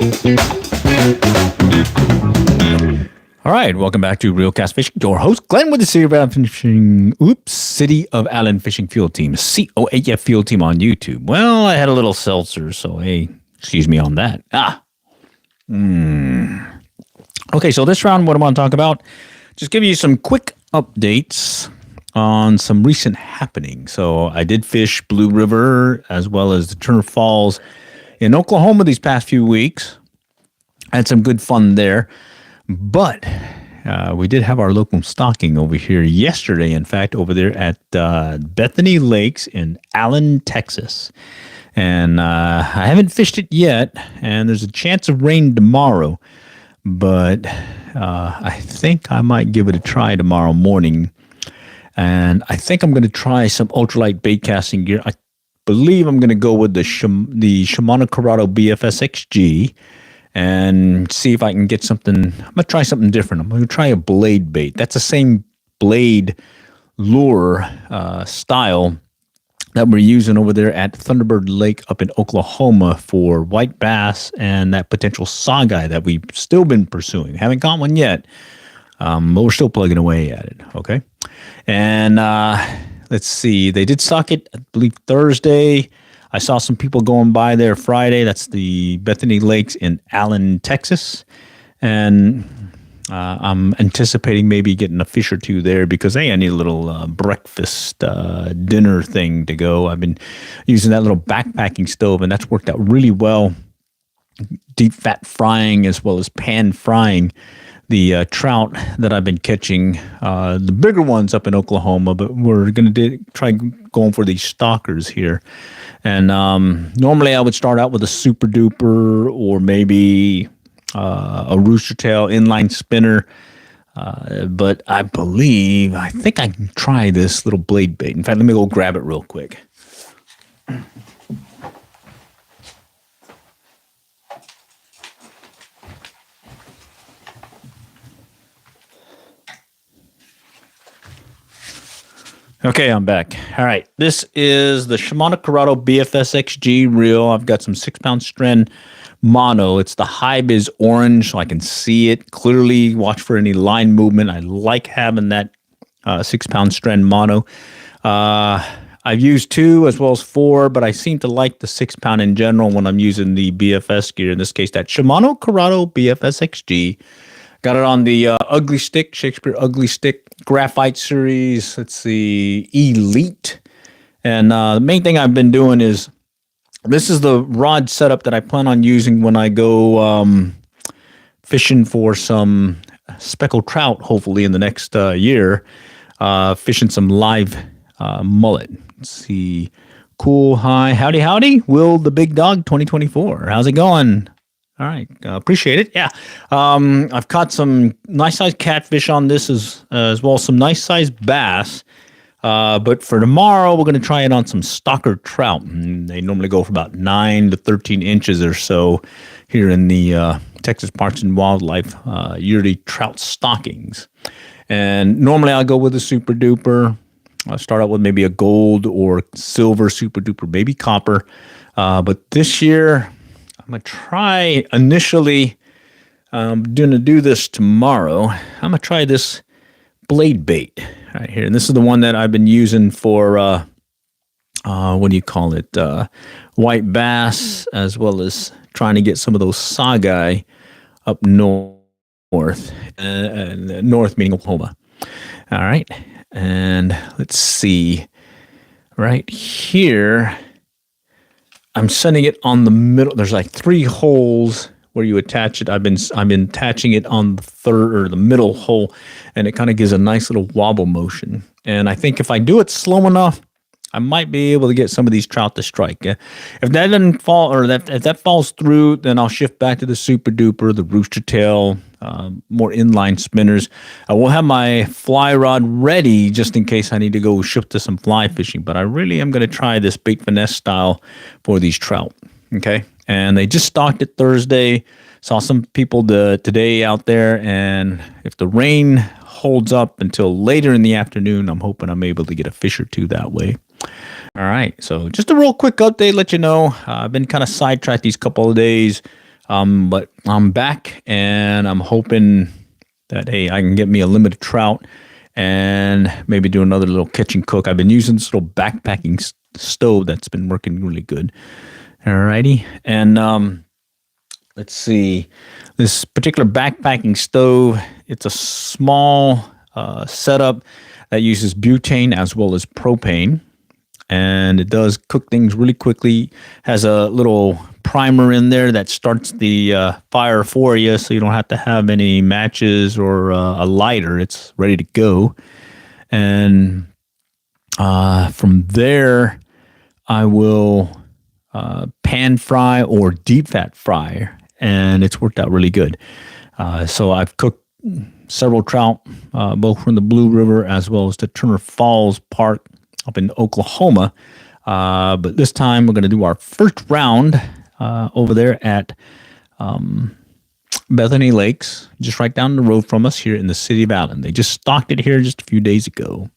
All right, welcome back to Real Cast Fishing. Your host, Glenn, with the City of Allen Fishing Field Team, COAF Field Team on YouTube. Well, I had a little seltzer, so hey, excuse me on that. Okay, so this round, what I want to talk about, just give you some quick updates on some recent happenings. So I did fish Blue River as well as the Turner Falls in Oklahoma these past few weeks. I had some good fun there. But we did have our local stocking over here yesterday, in fact, over there at Bethany Lakes in Allen, Texas. And I haven't fished it yet, and there's a chance of rain tomorrow. But I think I might give it a try tomorrow morning. And I think I'm going to try some ultralight bait casting gear. I believe I'm going to go with the Shimano Corrado BFS XG. And see if I can get something. I'm going to try something different. I'm going to try a blade bait. That's the same blade lure style that we're using over there at Thunderbird Lake up in Oklahoma for white bass and that potential saugeye that we've still been pursuing. Haven't caught one yet, but we're still plugging away at it, okay? And let's see. They did stock it, I believe, Thursday. I saw some people going by there Friday. That's the Bethany Lakes in Allen, Texas. And I'm anticipating maybe getting a fish or two there because, hey, I need a little breakfast dinner thing to go. I've been using that little backpacking stove, and that's worked out really well. Deep fat frying as well as pan frying the trout that I've been catching, the bigger ones up in Oklahoma, but we're going to try going for these stalkers here. And normally I would start out with a super duper or maybe a rooster tail inline spinner. But I think I can try this little blade bait. In fact, let me go grab it real quick. Okay, I'm back. All right, this is the Shimano Corrado BFS XG reel. I've got some 6-pound strand mono. It's the high vis orange, so I can see it clearly. Watch for any line movement. I like having that 6-pound strand mono. I've used 2 as well as 4, but I seem to like the 6-pound in general when I'm using the BFS gear. In this case, that Shimano Corrado BFS XG. Got it on the Ugly Stick, Shakespeare Ugly Stick Graphite Series. Let's see, Elite. And the main thing I've been doing is, this is the rod setup that I plan on using when I go fishing for some speckled trout, hopefully in the next year. Fishing some live mullet. Let's see. Cool, hi, howdy. Will the Big Dog 2024. How's it going? All right, appreciate it. Yeah, I've caught some nice-sized catfish on this as well as some nice-sized bass. But for tomorrow, we're going to try it on some stalker trout. And they normally go for about 9 to 13 inches or so here in the Texas Parks and Wildlife yearly trout stockings. And normally I'll go with a super duper. I'll start out with maybe a gold or silver super duper baby copper. But this year, I'm going to try initially, I'm going to do this tomorrow. I'm going to try this blade bait right here. And this is the one that I've been using for, what do you call it? White bass, as well as trying to get some of those saugeye up north, north meaning Oklahoma. All right. And let's see right here. I'm sending it on the middle. There's like 3 holes where you attach it. I've been attaching it on the third or the middle hole, and it kind of gives a nice little wobble motion. And I think if I do it slow enough, I might be able to get some of these trout to strike. If that doesn't fall, or if that falls through, then I'll shift back to the super duper, the rooster tail, more inline spinners. I will have my fly rod ready just in case I need to go shift to some fly fishing. But I really am going to try this bait finesse style for these trout. Okay, and they just stocked it Thursday. Saw some people today out there, and if the rain holds up until later in the afternoon, I'm hoping I'm able to get a fish or two that way. All right, so just a real quick update, let you know. I've been kind of sidetracked these couple of days. But I'm back, and I'm hoping that, hey, I can get me a limited trout and maybe do another little kitchen cook. I've been using this little backpacking stove that's been working really good. Alrighty. And let's see. This particular backpacking stove, it's a small setup that uses butane as well as propane. And it does cook things really quickly. Has a little primer in there that starts the fire for you, so you don't have to have any matches or a lighter. It's ready to go. And from there, I will pan fry or deep fat fry, and it's worked out really good. So I've cooked several trout, both from the Blue River as well as the Turner Falls Park up in Oklahoma. But this time we're going to do our first round over there at Bethany Lakes, just right down the road from us here in the city of Allen. They just stocked it here just a few days ago.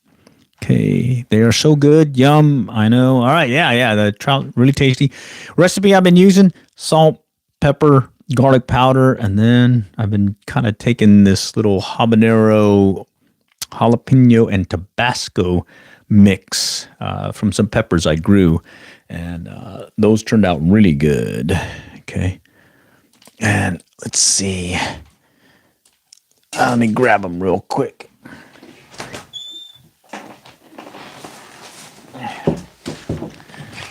Okay, they are so good. Yum, I know. All right, yeah, the trout, really tasty. Recipe I've been using, salt, pepper, garlic powder, and then I've been kind of taking this little habanero, jalapeno, and Tabasco mix from some peppers I grew, and those turned out really good. Okay, and let's see. Let me grab them real quick.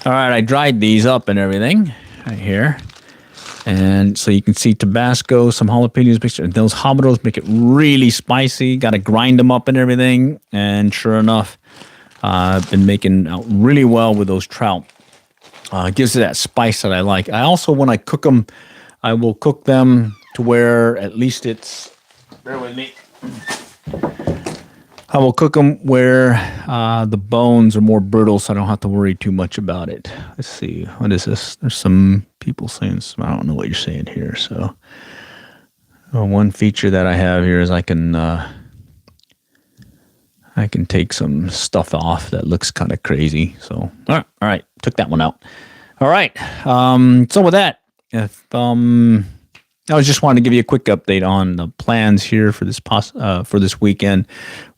All right, I dried these up and everything right here. And so you can see Tabasco, some jalapenos mixed, and those habaneros make it really spicy. Got to grind them up and everything. And sure enough, I've been making out really well with those trout. It gives it that spice that I like. I also, when I cook them, I will cook them to where at least it's, bear with me. I will cook them where the bones are more brittle, so I don't have to worry too much about it. Let's see. What is this? There's some people saying some, I don't know what you're saying here. So one feature that I have here is I can take some stuff off that looks kind of crazy. So all right, took that one out. All right. So with that, if I was just wanting to give you a quick update on the plans here for this weekend.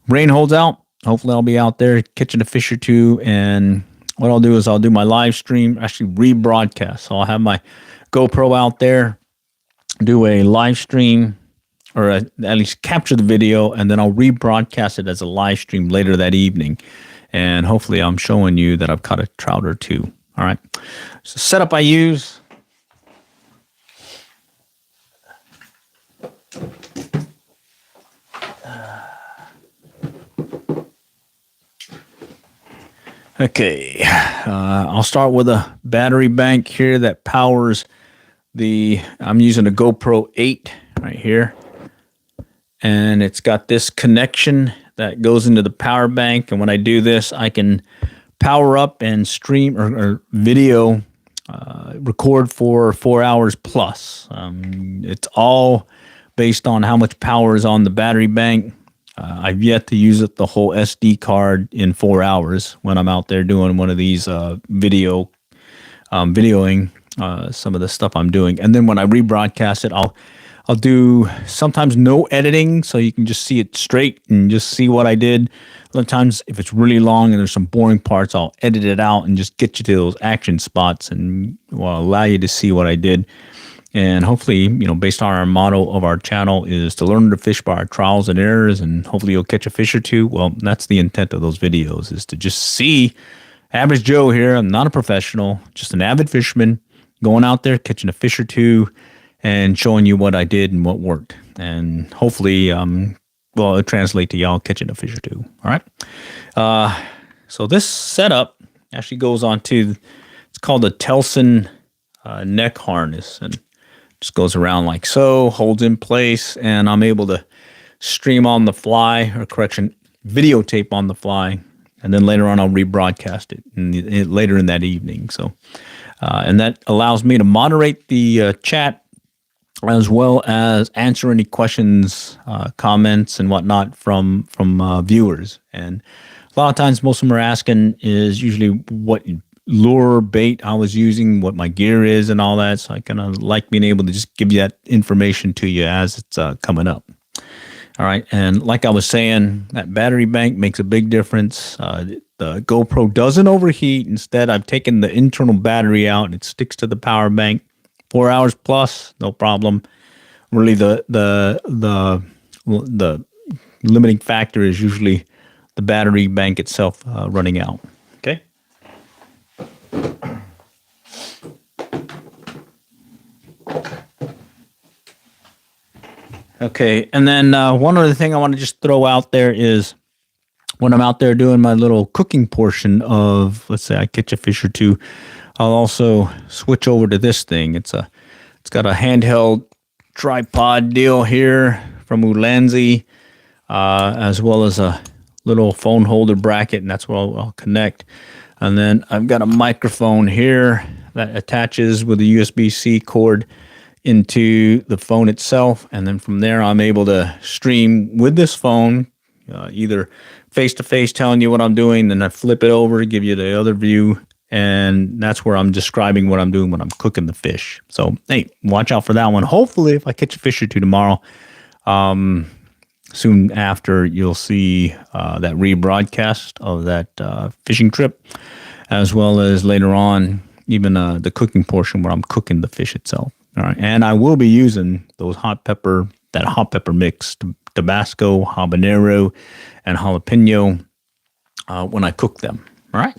Rain holds out. Hopefully I'll be out there catching a fish or two. And what I'll do is I'll do my live stream, actually rebroadcast. So I'll have my GoPro out there, do a live stream, or at least capture the video, and then I'll rebroadcast it as a live stream later that evening. And hopefully I'm showing you that I've caught a trout or two. All right. So setup I use. Okay, I'll start with a battery bank here that powers I'm using a GoPro 8 right here. And it's got this connection that goes into the power bank. And when I do this, I can power up and stream or video, record for 4 hours plus. It's all based on how much power is on the battery bank. I've yet to use the whole SD card in 4 hours when I'm out there doing one of these videoing some of the stuff I'm doing. And then when I rebroadcast it, I'll do sometimes no editing, so you can just see it straight and just see what I did. Other times, if it's really long and there's some boring parts, I'll edit it out and just get you to those action spots and allow you to see what I did. And hopefully, based on our motto of our channel is to learn to fish by our trials and errors, and hopefully you'll catch a fish or two. Well, that's the intent of those videos, is to just see average Joe here. I'm not a professional, just an avid fisherman going out there, catching a fish or two and showing you what I did and what worked. And hopefully, it'll translate to y'all catching a fish or two. All right. So this setup actually goes on to, it's called a Telson neck harness, and just goes around like so, holds in place, and I'm able to stream on the fly, or videotape on the fly, and then later on I'll rebroadcast it later in that evening. So, and that allows me to moderate the chat as well as answer any questions, comments, and whatnot from viewers. And a lot of times, most of them are asking is usually what lure bait I was using, what my gear is, and all that. So I kind of like being able to just give you that information to you as it's coming up. All right, and like I was saying, that battery bank makes a big difference. The GoPro doesn't overheat. Instead, I've taken the internal battery out, and it sticks to the power bank. 4 hours plus, no problem. Really, the limiting factor is usually the battery bank itself running out. Okay. Okay, and then one other thing I want to just throw out there is when I'm out there doing my little cooking portion of, let's say I catch a fish or two, I'll also switch over to this thing. It's got a handheld tripod deal here from Ulanzi, as well as a little phone holder bracket, and that's where I'll connect. And then I've got a microphone here that attaches with a USB-C cord into the phone itself, and then from there I'm able to stream with this phone, either face-to-face telling you what I'm doing, then I flip it over to give you the other view, and that's where I'm describing what I'm doing when I'm cooking the fish. So, hey, watch out for that one. Hopefully, if I catch a fish or two tomorrow, soon after, you'll see that rebroadcast of that fishing trip, as well as later on, even the cooking portion where I'm cooking the fish itself. All right, and I will be using those hot pepper mix, Tabasco, habanero, and jalapeno when I cook them. All right.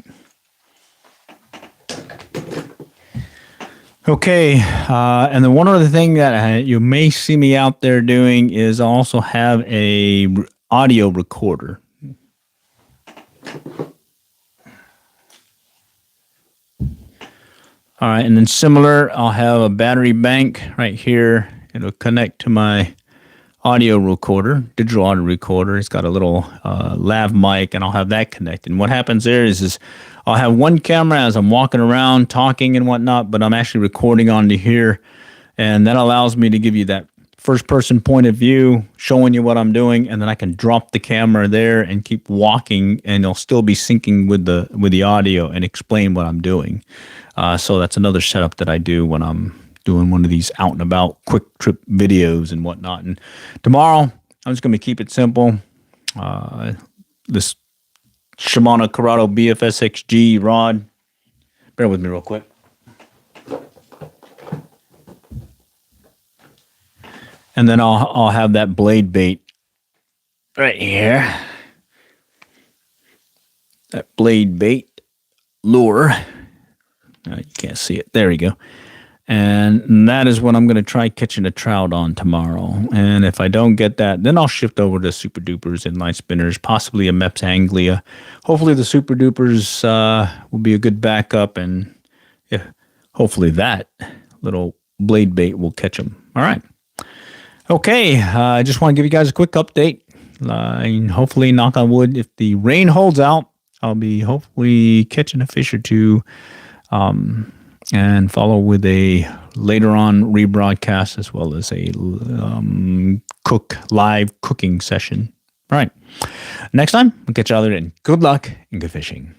Okay, and then one other thing that you may see me out there doing is also have a audio recorder. All right, and then similar, I'll have a battery bank right here. It'll connect to my audio recorder, digital audio recorder. It's got a little lav mic, and I'll have that connected. And what happens there is I'll have one camera as I'm walking around talking and whatnot, but I'm actually recording onto here, and that allows me to give you that first-person point of view, showing you what I'm doing, and then I can drop the camera there and keep walking, and it'll still be syncing with the audio and explain what I'm doing. So that's another setup that I do when I'm doing one of these out and about quick trip videos and whatnot. And tomorrow, I'm just going to keep it simple. This Shimano Corrado BFSXG rod. Bear with me real quick. And then I'll have that blade bait right here. That blade bait lure. You can't see it. There we go. And that is what I'm going to try catching a trout on tomorrow. And if I don't get that, then I'll shift over to Super Dupers and line spinners, possibly a Mepps Anglia. Hopefully the Super Dupers will be a good backup, and yeah, hopefully that little blade bait will catch them. All right. Okay, I just want to give you guys a quick update. And hopefully, knock on wood, if the rain holds out, I'll be hopefully catching a fish or two, and follow with a later on rebroadcast as well as a live cooking session. All right. Next time, we'll catch you all there. And good luck and good fishing.